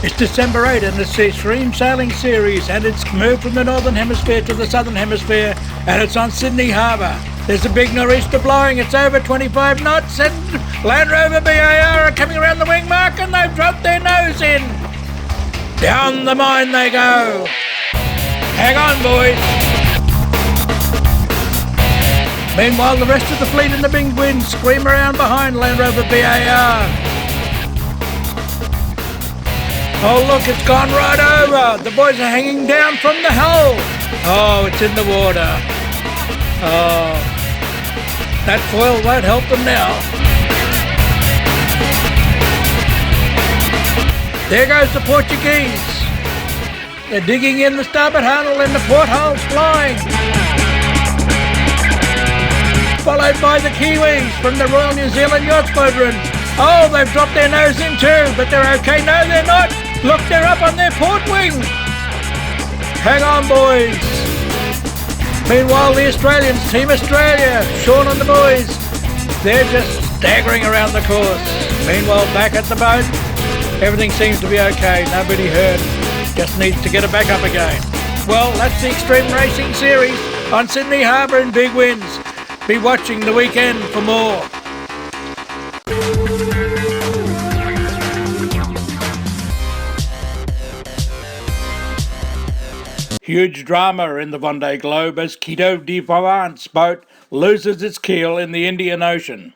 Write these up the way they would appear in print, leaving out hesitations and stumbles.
It's December 8 and it's the Extreme Sailing Series, and it's moved from the Northern Hemisphere to the Southern Hemisphere, and it's on Sydney Harbour. There's a big nor'easter blowing, it's over 25 knots, and Land Rover BAR are coming around the wing mark and they've dropped their nose in. Down the mine they go. Hang on, boys. Meanwhile, the rest of the fleet in the big wind scream around behind Land Rover BAR. Oh look, it's gone right over. The boys are hanging down from the hull. Oh, it's in the water. Oh, that foil won't help them now. There goes the Portuguese. They're digging in the starboard hull and the porthole's flying. Followed by the Kiwis from the Royal New Zealand Yacht Squadron. Oh, they've dropped their nose in too, but they're okay. No, they're not. Look, they're up on their port wing. Hang on, boys. Meanwhile, the Australians, Team Australia, Sean and the boys, they're just staggering around the course. Meanwhile, back at the boat, everything seems to be okay. Nobody hurt. Just needs to get it back up again. Well, that's the Extreme Racing Series on Sydney Harbour in big winds. Be watching the weekend for more. Huge drama in the Vendée Globe as Quito de Provence boat loses its keel in the Indian Ocean.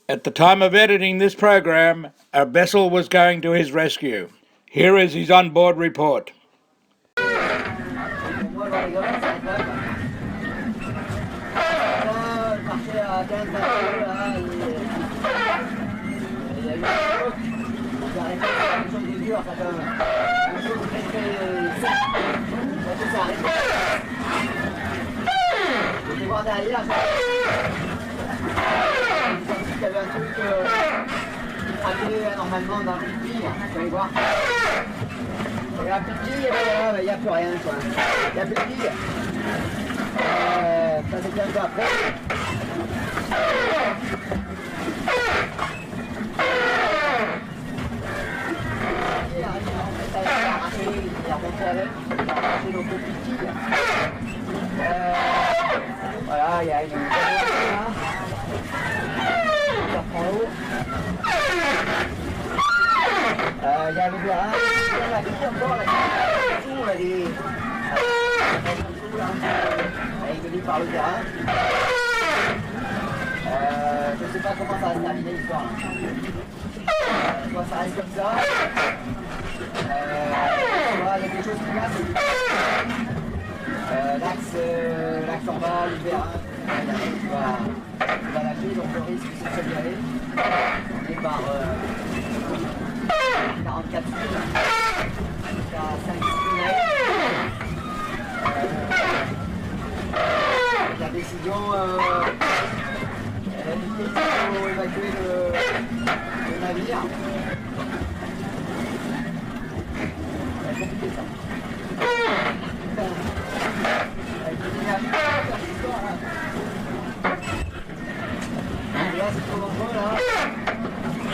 At the time of editing this program, a vessel was going to his rescue. Here is his onboard report. J'étais voir derrière, il y avait un truc qui craquait normalement dans le pied, vous allez voir. Il y a plus de quille, il n'y a plus rien, quoi. Il n'y a plus de quille. Ça c'est un peu après. Voilà, il y a une il y a le gars, la quille encore, la quille, elle est venue par le terrain. Je ne sais pas comment ça va se terminer l'histoire. Soit ça reste comme ça. Voilà, il y a quelque chose qui casse. L'axe en bas, le terrain, il va lâcher, donc le risque c'est de se garer. On est par 44 sous, jusqu'à 5-6 mètres. La décision, elle a dit qu'il faut évacuer le navire. C'est compliqué ça. Et là c'est trop dangereux là.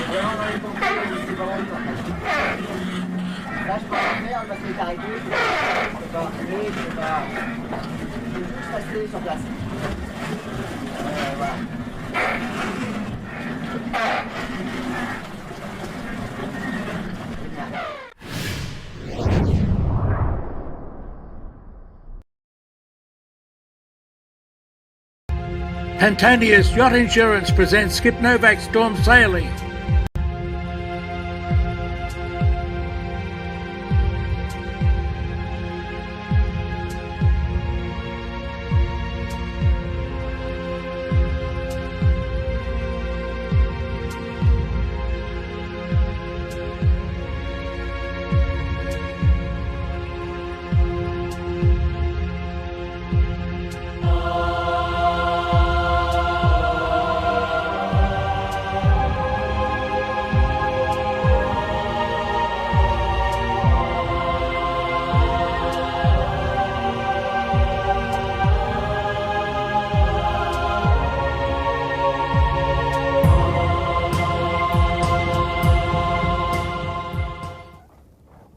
Vraiment dans les pompiers, c'est pas bon. Là je peux pas faire parce qu'il est arrêté. Je peux pas reculer, je peux pas. Je peux juste rester sur place. Voilà. Pantanius Yacht Insurance presents Skip Novak Storm Sailing.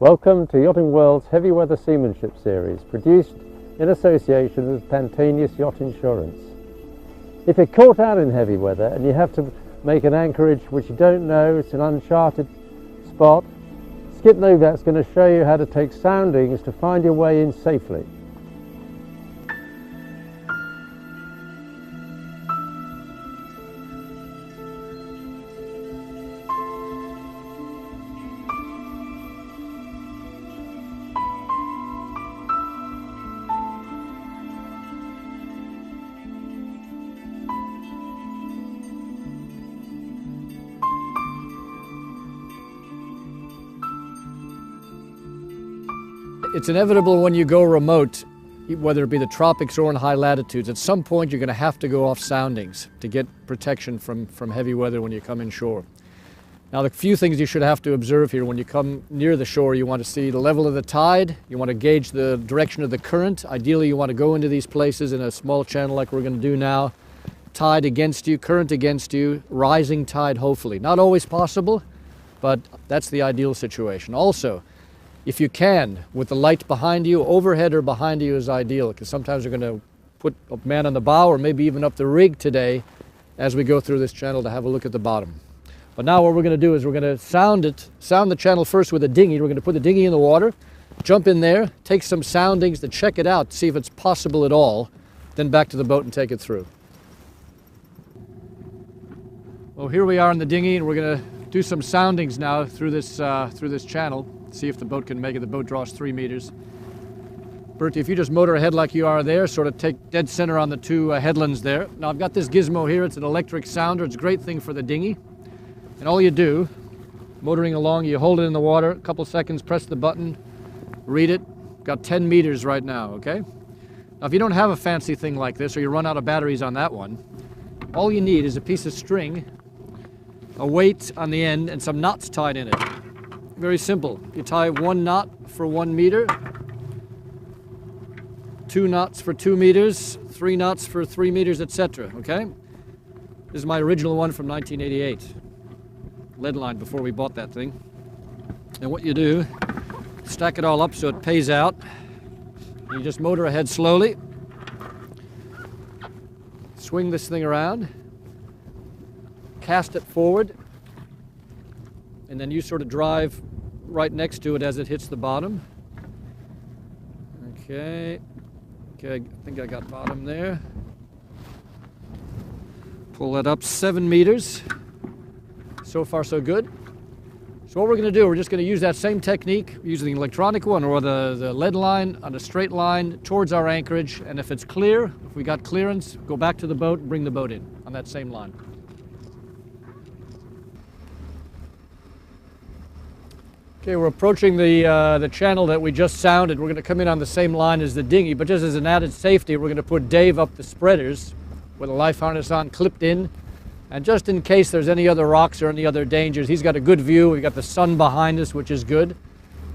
Welcome to Yachting World's Heavy Weather Seamanship Series, produced in association with Pantaenius Yacht Insurance. If you're caught out in heavy weather and you have to make an anchorage which you don't know, it's an uncharted spot, Skip Novak's going to show you how to take soundings to find your way in safely. It's inevitable when you go remote, whether it be the tropics or in high latitudes, at some point you're going to have to go off soundings to get protection from heavy weather when you come inshore. Now, the few things you should have to observe here when you come near the shore, you want to see the level of the tide, you want to gauge the direction of the current. Ideally, you want to go into these places in a small channel like we're going to do now. Tide against you, current against you, rising tide hopefully. Not always possible, but that's the ideal situation. Also, if you can, with the light behind you, overhead or behind you is ideal, because sometimes you're going to put a man on the bow or maybe even up the rig today as we go through this channel to have a look at the bottom. But now what we're going to do is we're going to sound the channel first with a dinghy. We're going to put the dinghy in the water, jump in there, take some soundings to check it out, see if it's possible at all, then back to the boat and take it through. Well, here we are in the dinghy, and we're going to do some soundings now through this channel. See if the boat can make it. The boat draws 3 meters. Bertie, if you just motor ahead like you are there, sort of take dead center on the two headlands there. Now I've got this gizmo here. It's an electric sounder. It's a great thing for the dinghy. And all you do, motoring along, you hold it in the water, a couple seconds, press the button, read it. Got 10 meters right now, okay? Now if you don't have a fancy thing like this, or you run out of batteries on that one, all you need is a piece of string, a weight on the end, and some knots tied in it. Very simple. You tie 1 knot for 1 meter, 2 knots for 2 meters, 3 knots for 3 meters, etc. Okay? This is my original one from 1988. Lead line before we bought that thing. And what you do, stack it all up so it pays out. And you just motor ahead slowly. Swing this thing around. Cast it forward. And then you sort of drive right next to it as it hits the bottom. Okay, I think I got bottom there. Pull that up 7 meters. So far so good. So what we're going to do, we're just going to use that same technique, using the electronic one or the lead line on a straight line towards our anchorage, and if it's clear, if we got clearance, go back to the boat and bring the boat in on that same line. Okay, we're approaching the channel that we just sounded. We're going to come in on the same line as the dinghy, but just as an added safety, we're going to put Dave up the spreaders with a life harness on, clipped in. And just in case there's any other rocks or any other dangers, he's got a good view. We've got the sun behind us, which is good.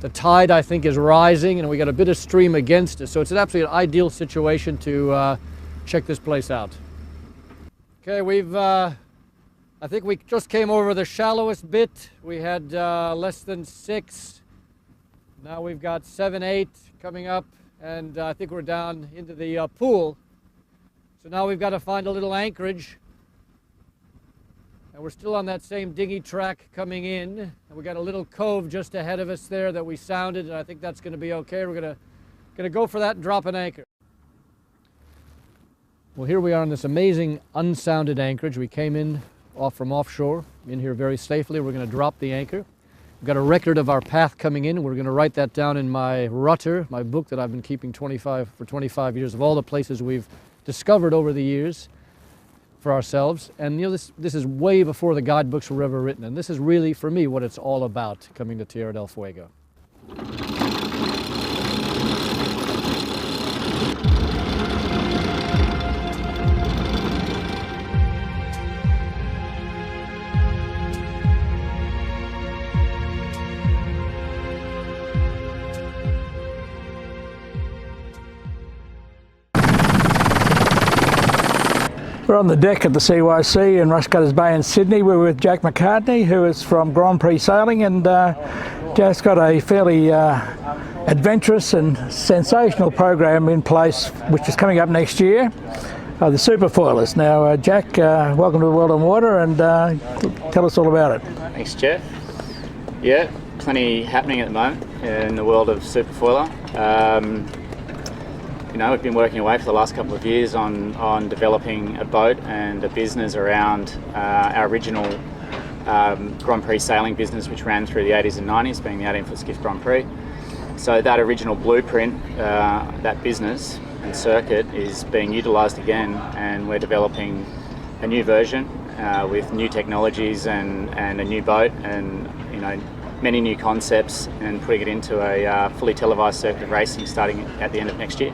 The tide, I think, is rising, and we got a bit of stream against us. So it's an absolutely ideal situation to check this place out. Okay, I think we just came over the shallowest bit. We had less than 6. Now we've got 7, 8 coming up, and I think we're down into the pool. So now we've got to find a little anchorage. And we're still on that same dinghy track coming in. And we got a little cove just ahead of us there that we sounded, and I think that's going to be okay. We're gonna go for that and drop an anchor. Well, here we are on this amazing unsounded anchorage. We came in from offshore, in here very safely. We're going to drop the anchor. We've got a record of our path coming in. We're going to write that down in my Rutter, my book that I've been keeping for 25 years, of all the places we've discovered over the years for ourselves. And you know, this is way before the guidebooks were ever written. And this is really, for me, what it's all about coming to Tierra del Fuego. We're on the deck at the CYC in Rushcutters Bay in Sydney. We're with Jack McCartney, who is from Grand Prix Sailing, and Jack's got a fairly adventurous and sensational program in place, which is coming up next year. The Super Foilers. Now, Jack, welcome to the World on Water, and tell us all about it. Thanks, Jeff. Yeah, plenty happening at the moment in the world of Super Foiler. We've been working away for the last couple of years on developing a boat and a business around our original Grand Prix sailing business, which ran through the 80s and 90s, being the 18-foot skiff Grand Prix. So that original blueprint, that business and circuit is being utilised again, and we're developing a new version with new technologies and a new boat, and many new concepts, and putting it into a fully televised circuit of racing starting at the end of next year.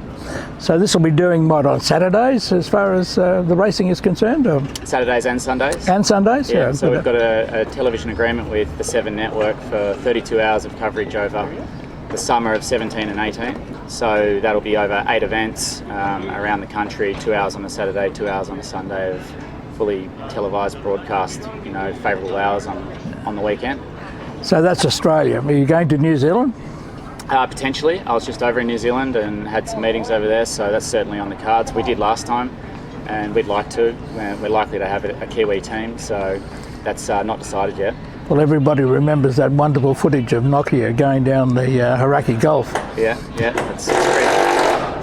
So this will be doing what, on Saturdays as far as the racing is concerned? Or? Saturdays and Sundays. And Sundays? Yeah, so we've got a television agreement with the 7 Network for 32 hours of coverage over the summer of 17 and 18. So that'll be over 8 events around the country, 2 hours on a Saturday, 2 hours on a Sunday of fully televised broadcast, favourable hours on the weekend. So that's Australia. Are you going to New Zealand? Potentially. I was just over in New Zealand and had some meetings over there, so that's certainly on the cards. We did last time, and we'd like to. We're likely to have a Kiwi team, so that's not decided yet. Well, everybody remembers that wonderful footage of Nokia going down the Hauraki Gulf. Yeah, it's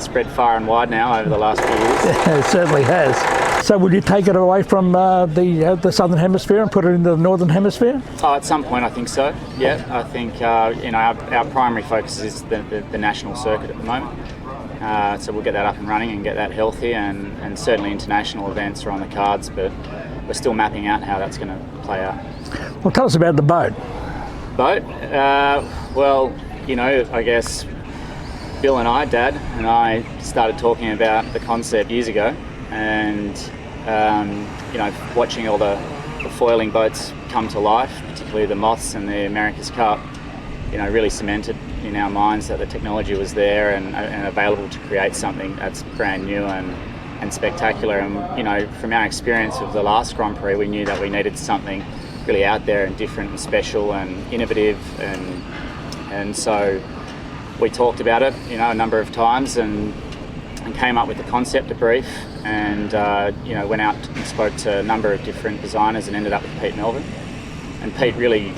spread far and wide now over the last few years. Yeah, it certainly has. So would you take it away from the Southern Hemisphere and put it into the Northern Hemisphere? Oh, at some point I think so, yeah. I think our primary focus is the national circuit at the moment. So we'll get that up and running and get that healthy, and certainly international events are on the cards, but we're still mapping out how that's going to play out. Well, tell us about the boat. Boat? I guess Bill and I, Dad and I, started talking about the concept years ago, and watching all the foiling boats come to life, particularly the Moths and the America's Cup, really cemented in our minds that the technology was there and available to create something that's brand new and spectacular. And from our experience of the last Grand Prix, we knew that we needed something really out there and different and special and innovative, and so we talked about it a number of times and came up with the concept, a brief, and went out and spoke to a number of different designers and ended up with Pete Melvin. And Pete really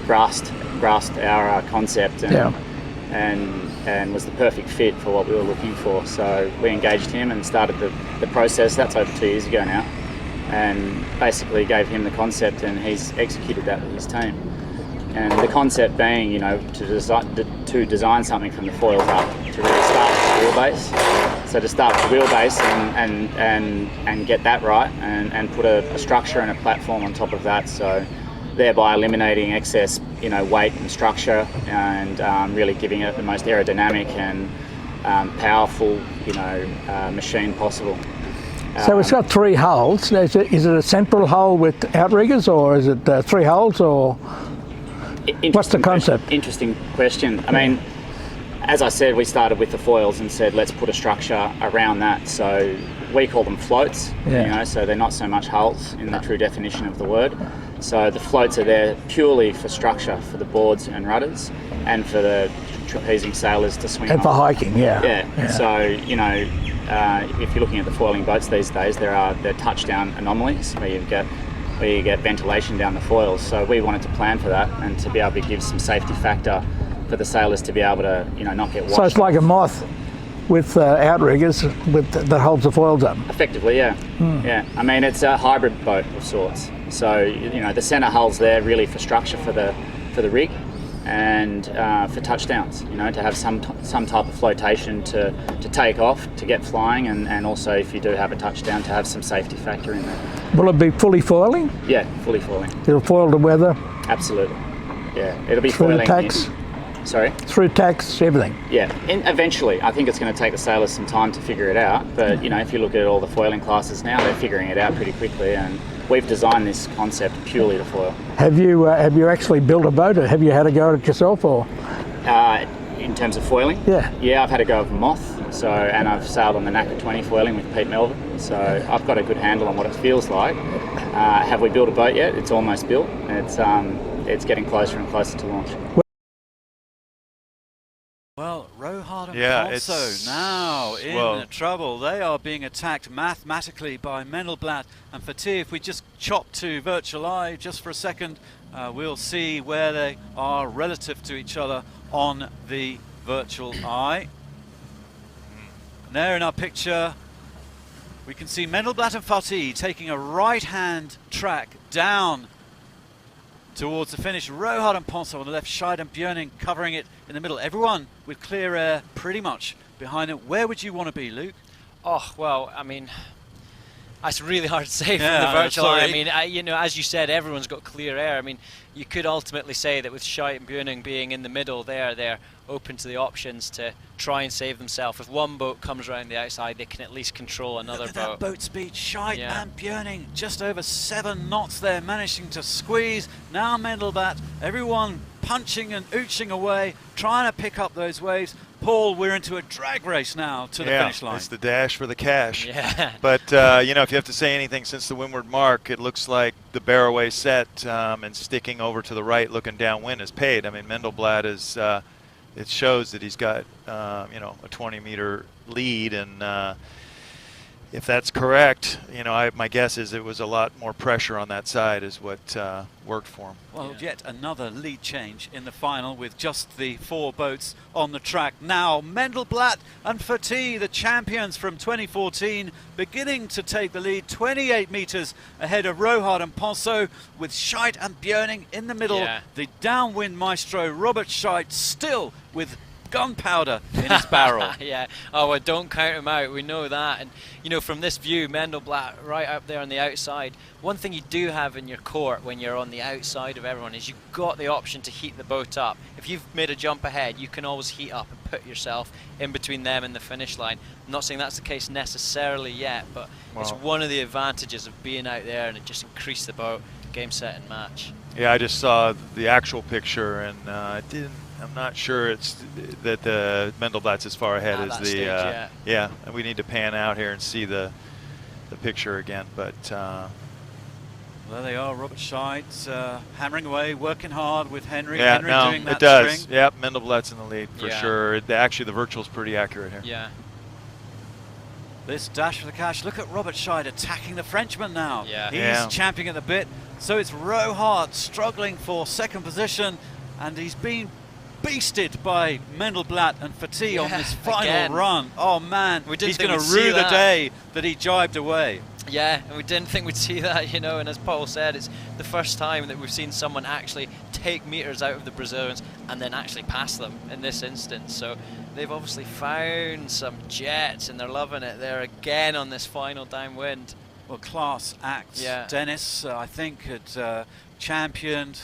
grasped our concept and was the perfect fit for what we were looking for. So we engaged him and started the process. That's over 2 years ago now, and basically gave him the concept, and he's executed that with his team. And the concept being, to design something from the foils up, to really start with the wheelbase. So to start with the wheelbase and get that right, and put a structure and a platform on top of that. So thereby eliminating excess, weight and structure, and really giving it the most aerodynamic and powerful, machine possible. So it's got 3 hulls. Is it a central hull with outriggers, or is it 3 hulls, or what's the concept? Interesting question. I mean, as I said, we started with the foils and said, let's put a structure around that. So we call them floats, so they're not so much hulls in the true definition of the word. So the floats are there purely for structure, for the boards and rudders, and for the trapezing sailors to swing and on. for hiking, So, if you're looking at the foiling boats these days, they're touchdown anomalies where you get ventilation down the foils. So we wanted to plan for that and to be able to give some safety factor for the sailors to be able to, not get washed. So it's like a Moth with outriggers that holds the foils up. Effectively, yeah. Yeah. I mean, it's a hybrid boat of sorts. So the centre hull's there really for structure for the rig, and for touchdowns. To have some type of flotation to take off, to get flying, and also if you do have a touchdown, to have some safety factor in there. Will it be fully foiling? Yeah, fully foiling. It'll foil the weather? Absolutely. Yeah, it'll be through foiling. Tacks? Sorry? Through tacks, everything? Yeah, and eventually. I think it's going to take the sailors some time to figure it out, but if you look at all the foiling classes now, they're figuring it out pretty quickly, and we've designed this concept purely to foil. Have you actually built a boat, or have you had a go at it yourself, or? In terms of foiling? Yeah. Yeah, I've had a go of Moth, and I've sailed on the NACA 20 foiling with Pete Melvin, so I've got a good handle on what it feels like. Have we built a boat yet? It's almost built. it's getting closer and closer to launch. Well, Rohard and Yeah, Ponso now in trouble. They are being attacked mathematically by Mendelblatt and Fati. If we just chop to virtual eye just for a second, we'll see where they are relative to each other on the virtual eye. And there in our picture, we can see Mendelblatt and Fati taking a right-hand track down towards the finish. Rohard and Ponso on the left, Scheid and Björning covering it in the middle. Everyone with clear air pretty much behind them. Where would you want to be, Luke? Oh, well, I mean, that's really hard to say Yeah, from the virtual eye. sorry. I mean, you know, as you said, everyone's got clear air. I mean, you could ultimately say that with Scheid and Björning being in the middle there, they're open to the options to try and save themselves. If one boat comes around the outside, they can at least control another Look at boat. that boat speed. Scheid Yeah. and Björning just over 7 knots there, managing to squeeze. Now Mendelblatt, everyone punching and ooching away, trying to pick up those waves. Paul, we're into a drag race now to the finish line. It's the dash for the cash. Yeah. But, you know, if you have to say anything since the windward mark, it looks like the barroway set and sticking over to the right, looking downwind, is paid. I mean, Mendelblatt is, it shows that he's got, you know, a 20-meter lead. And if that's correct, you know, my guess is it was a lot more pressure on that side is what worked for him. Well, yet another lead change in the final with just the 4 boats on the track. Now, Mendelblatt and Fati, the champions from 2014, beginning to take the lead, 28 meters ahead of Rohard and Ponso, with Scheid and Björning in the middle. Yeah. The downwind maestro, Robert Scheid, still with gunpowder in his barrel. Yeah. Oh, well, don't count him out. We know that. And, you know, from this view, Mendelblatt right up there on the outside, one thing you do have in your court when you're on the outside of everyone is you've got the option to heat the boat up. If you've made a jump ahead, you can always heat up and put yourself in between them and the finish line. I'm not saying that's the case necessarily yet, but it's one of the advantages of being out there, and it just increased the boat, game, set, and match. Yeah, I just saw the actual picture, and I'm not sure it's that the Mendelblatt's as far ahead as that the stage, yeah. And we need to pan out here and see the picture again. But There they are, Robert Scheid hammering away, working hard with Henry. yeah, Henry no, doing that it does. string. Yep, Mendelblatt's in the lead for Yeah. sure. Actually, the virtual's pretty accurate here. Yeah. This dash for the cash. Look at Robert Scheid attacking the Frenchman now. Yeah. He's champing at the bit. So it's Rohard struggling for second position, and he's been beasted by Mendelblatt and Fati on this final again. run. Oh man, We didn't he's think going to we'd see rue the that. day that he jibed away. Yeah, and we didn't think we'd see that, you know, and as Paul said, it's the first time that we've seen someone actually take meters out of the Brazilians and then actually pass them in this instance. So they've obviously found some jets and they're loving it. They're again on this final downwind. Well, class act. Yeah. Dennis, I think, had championed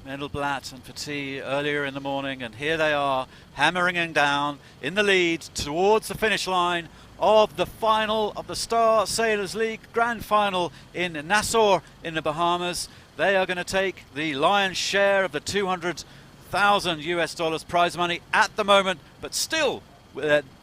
Mendelblatt and Fati earlier in the morning, and here they are hammering him down in the lead towards the finish line of the final of the Star Sailors League Grand Final in Nassau in the Bahamas. They are going to take the lion's share of the $200,000 prize money at the moment, but still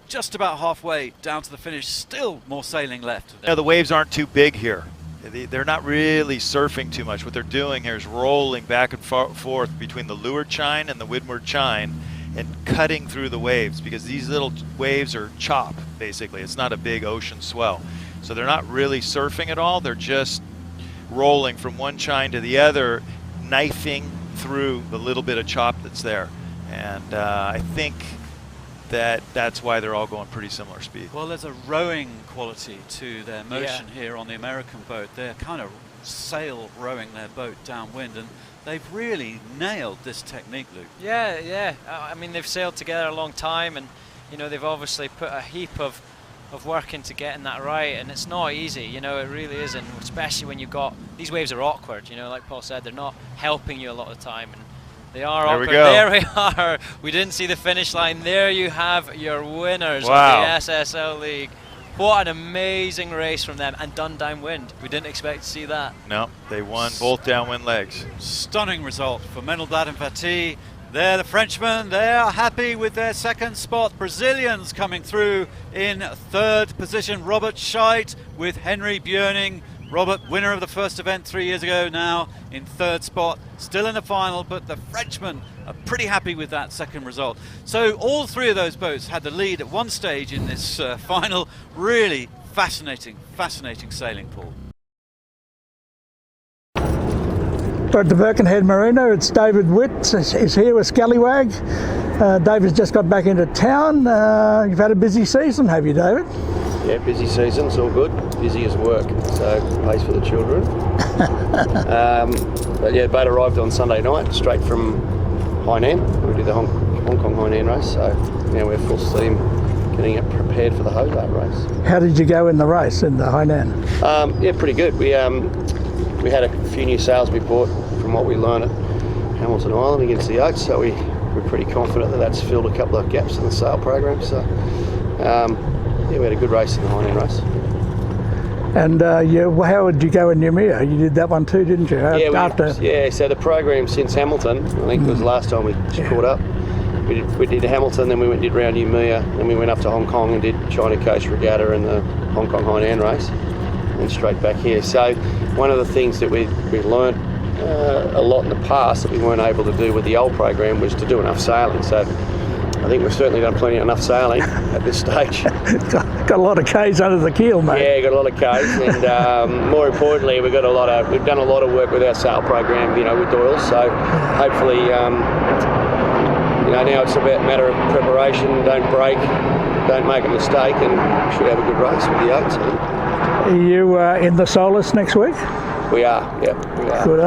just about halfway down to the finish, still more sailing left. You know, the waves aren't too big here. They're not really surfing too much. What they're doing here is rolling back and forth between the leeward chine and the windward chine and cutting through the waves, because these little waves are chop, basically. It's not a big ocean swell. So they're not really surfing at all. They're just rolling from one chine to the other, knifing through the little bit of chop that's there. And I think that's why they're all going pretty similar speed. Well, there's a rowing quality to their motion here on the American boat. They're kind of sail rowing their boat downwind, and they've really nailed this technique, Luke. Yeah, yeah. I mean, they've sailed together a long time, and you know, they've obviously put a heap of work into getting that right, and it's not easy, you know, it really isn't, especially when you've got, these waves are awkward, you know, like Paul said, they're not helping you a lot of the time, and they are There we awkward. go. There we are. We didn't see the finish line. There you have your winners Wow. of the SSL League. What an amazing race from them, and done downwind. We didn't expect to see that. No, they won both downwind legs. Stunning result for Mendelblatt and Fati. They're the Frenchmen. They are happy with their second spot. Brazilians coming through in third position. Robert Scheid with Henry Björning Robert, winner of the first event 3 years ago, now in third spot, still in the final, but the Frenchmen are pretty happy with that second result. So all three of those boats had the lead at one stage in this final. Really fascinating sailing, Paul. We're at the Birkenhead Marina. It's David Witt is here with Scallywag. David's just got back into town. You've had a busy season, have you, David? Yeah, busy season, it's all good. Busy as work, so pays for the children. But yeah, the boat arrived on Sunday night, straight from Hainan. We did the Hong Kong Hainan race, so now we're full steam getting it prepared for the Hobart race. How did you go in the race in the Hainan? Yeah, pretty good. We had a few new sails we bought from what we learned at Hamilton Island against the Oats, so we're pretty confident that that's filled a couple of gaps in the sail program. So yeah, we had a good race in the Hainan race. And how did you go in Noumea? You did that one too, didn't you? Yeah, so the program since Hamilton, I think it was the last time we caught up. We did Hamilton, then we went and did round Noumea, then we went up to Hong Kong and did China Coast Regatta and the Hong Kong Hainan race, and straight back here. So one of the things that we learned a lot in the past that we weren't able to do with the old program was to do enough sailing. So I think we've certainly done plenty enough sailing at this stage. got a lot of K's under the keel, mate. Yeah, got a lot of K's, and more importantly, we've done a lot of work with our sail program, with Doyle. So hopefully, now it's about a matter of preparation. Don't break, don't make a mistake, and we should have a good race with the Oats. Are you in the Solus next week? We are, yeah, we are. Good.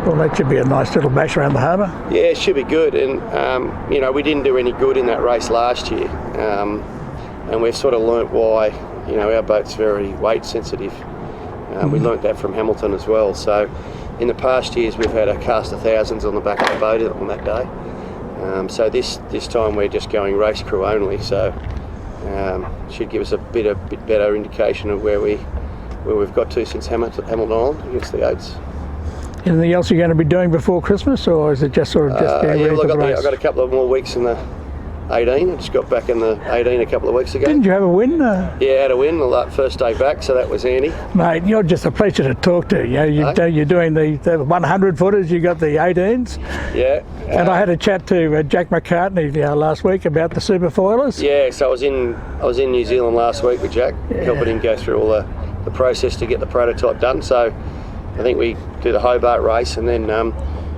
Well, that should be a nice little bash around the harbour. Yeah, it should be good, and we didn't do any good in that race last year, and we've sort of learnt why. Our boat's very weight sensitive. We learnt that from Hamilton as well. So, in the past years, we've had a cast of thousands on the back of the boat on that day. So this time we're just going race crew only. So, should give us a bit better indication of where we've got to since Hamilton Island against the Oats. Anything else you're going to be doing before Christmas, or is it just sort of just getting ready for the race? I've got a couple of more weeks in the 18. I just got back in the 18 a couple of weeks ago. Didn't you have a win? Yeah, I had a win the first day back, so that was handy. Mate, you're just a pleasure to talk to. You're doing the 100 footers, you got the 18s. Yeah. And I had a chat to Jack McCartney last week about the super foilers. Yeah, so I was in New Zealand last week with Jack, helping him go through all the process to get the prototype done. So I think we do the Hobart race and then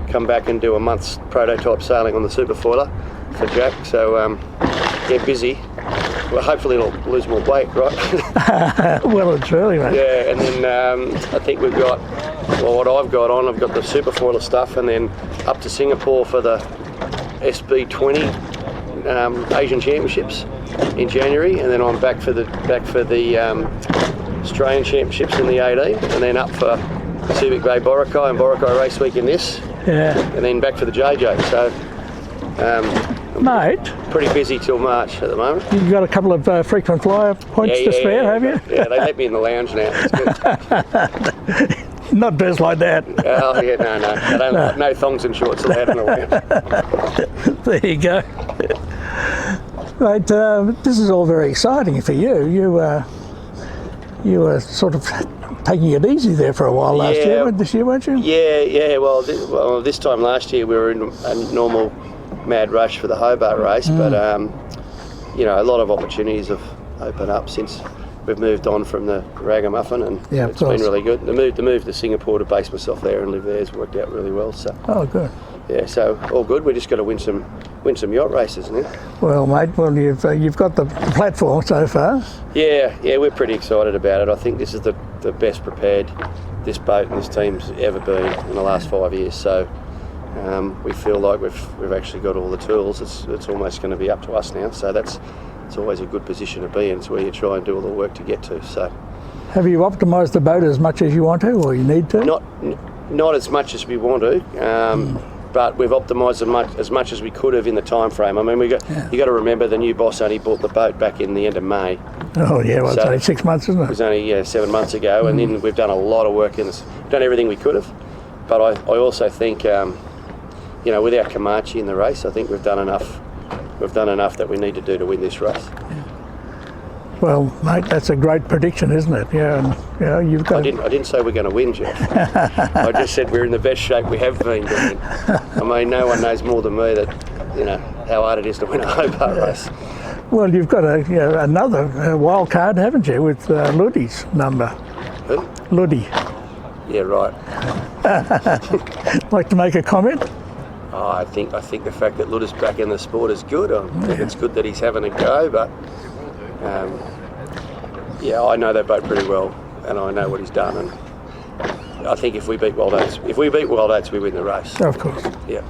come back and do a month's prototype sailing on the super foiler for Jack. So busy. Well, hopefully it'll lose more weight, right? Well, it's really, mate. Yeah, and then I think we've got, what I've got the super foiler stuff, and then up to Singapore for the SB20 Asian Championships in January, and then I'm back for the Australian Championships in the 18, and then up for Pacific Bay Boracay and Boracay Race Week in this. Yeah. And then back for the JJ. So, mate, pretty busy till March at the moment. You've got a couple of frequent flyer points to spare, have you? Yeah, they let me in the lounge now. It's good. Not dressed like that. Oh yeah, no. No thongs and shorts allowed in the lounge. There you go. Mate, this is all very exciting for you. You were sort of taking it easy there for a while last year. This year, weren't you? Yeah. Well, this time last year we were in a normal mad rush for the Hobart race, but a lot of opportunities have opened up since we've moved on from the Ragamuffin, and it's been really good. The move to Singapore to base myself there and live there has worked out really well. So. Oh, good. Yeah, so all good. We just got to win some yacht races now. Well, mate, you've got the platform so far. Yeah, we're pretty excited about it. I think this is the best prepared this boat and this team's ever been in the last 5 years. So we feel like we've actually got all the tools. It's almost going to be up to us now. So it's always a good position to be in. It's where you try and do all the work to get to. So, have you optimised the boat as much as you want to, or you need to? Not as much as we want to. But we've optimised as much as we could have in the time frame. I mean, you got to remember the new boss only bought the boat back in the end of May. Oh yeah, well, it's only 6 months, isn't it? It was only 7 months ago, and then we've done a lot of work in this. We've done everything we could have, but I also think, with our Kamachi in the race, I think we've done enough. We've done enough that we need to do to win this race. Well, mate, that's a great prediction, isn't it? Yeah, and you know, you've got. I didn't say we're going to win, Jeff. I just said we're in the best shape we have been. I mean, no one knows more than me that, you know, how hard it is to win a Hobart race. Well, you've got another wild card, haven't you, with Luddy's number? Who? Luddy. Yeah, right. Like to make a comment? Oh, I think the fact that Luddy's back in the sport is good. I think it's good that he's having a go, but yeah, I know that boat pretty well, and I know what he's done, and I think if we beat Wild Oats, we win the race. Of course. Yeah.